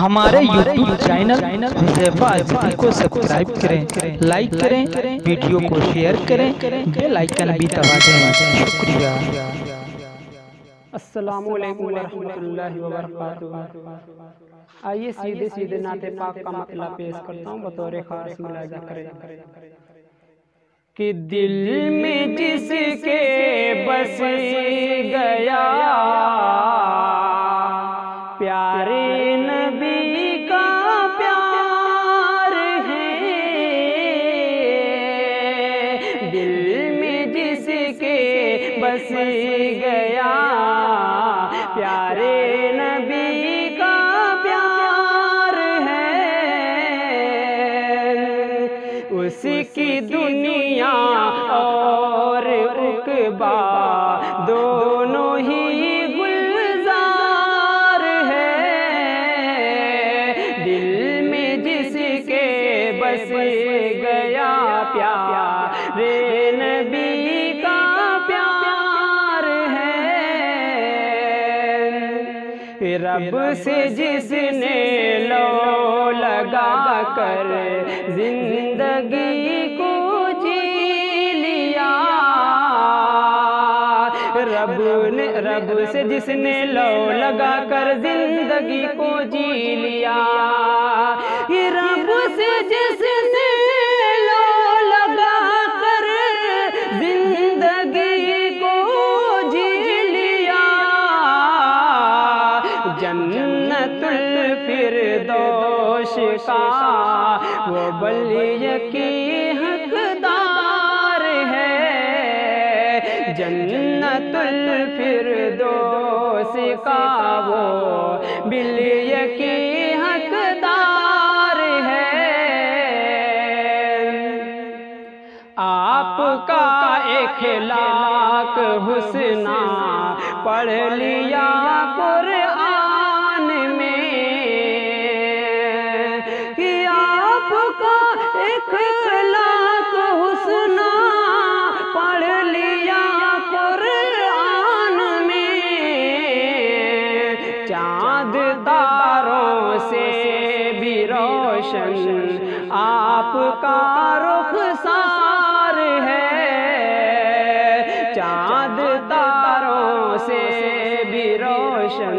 ہمارے YouTube channel Huzaifa Azhari کو subscribe کریں، لائک کریں، ویڈیو کو شیئر کریں، بیل آئیکن بھی دبا دیں۔ شکریہ۔ السلام علیکم ورحمۃ اللہ وبرکاتہ۔ آئیے سیدھے نعت پاک کا مطلب پیش کرتا ہوں، بطور خاص ملاحظہ کریں کہ دل میں جس کے بس گیا پیارے نبی کا پیار ہے، دل میں جس کے بس گیا پیارے نبی کا پیار ہے، اس کی دنیا اور عقبہ دونوں ہی گلزار ہے، دل میں جس کے بس گیا پیارے نبی کا پیار ہے، رب سے جس نے لو لگا کر زندگی کو جی لیا، رب سے جس نے لو لگا کر زندگی کو جی لیا، رب سے جس نے لو لگا کر زندگی کو جی لیا، جنت الفردوس کا وہ بلی کی حقدار ہے، جنت الفردوس کا وہ بلی کی حقدار ہے، آپ کا اخلاق حسنہ پڑھ لیا قرآن میں، کہ آپ کا اخلاق حسنہ پڑھ لیا قرآن میں، چاند تاروں سے بھی روشن آپ کا رخسار ہے، چاند تاروں سے بھی روشن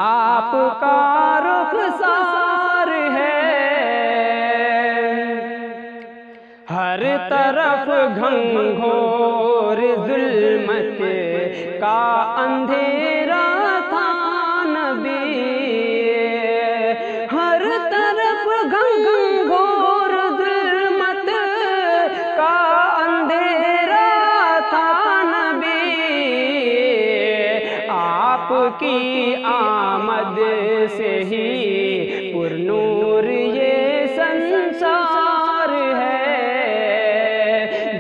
آپ کا رخسار ہے، ہر طرف گھنگھور ظلمت کا اندھیرا تھا نبی، ہر طرف گھنگھور ظلمت کا اندھیرا تھا نبی، آپ کی آمد سے ہی پر نور یہ سنسار ہے،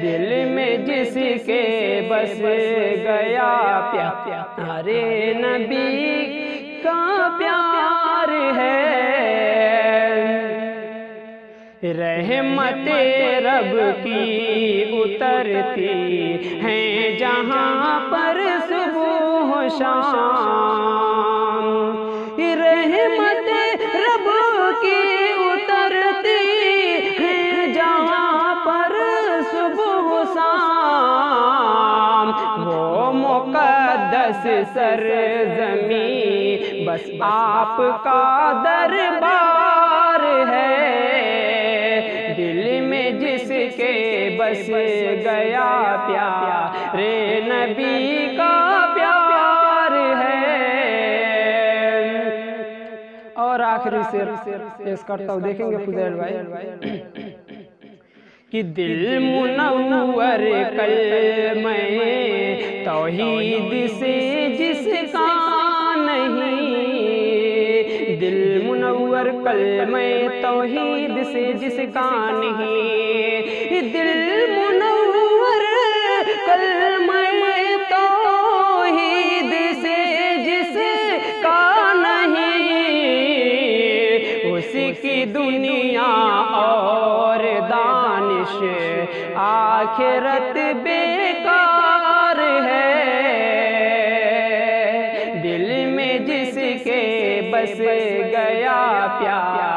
دل میں جس کے بس گیا پیارے نبی کا پیار ہے، رحمت رب کی اترتی ہیں جہاں پر صبح و شام، رحمت رب کی اترتی ہیں جہاں پر صبح و شام، وہ مقدس سرزمین بس آپ کا دربار ہے، دل میں جس کے بس گیا پیارے نبی کا پیار ہے، اور آخری شعر پیش کرتا ہوں، دیکھیں گے فضیل بھائی کہ دل منور کلمہ توحید سے جس کا نہیں، دل منور کلمہ توحید سے جس کا نہیں، دل منور کلمہ توحید سے جس کا نہیں، اس کی دنیا اور دانش آخرت بیکار ہے، دل میں جس کے بس بس گیا پیار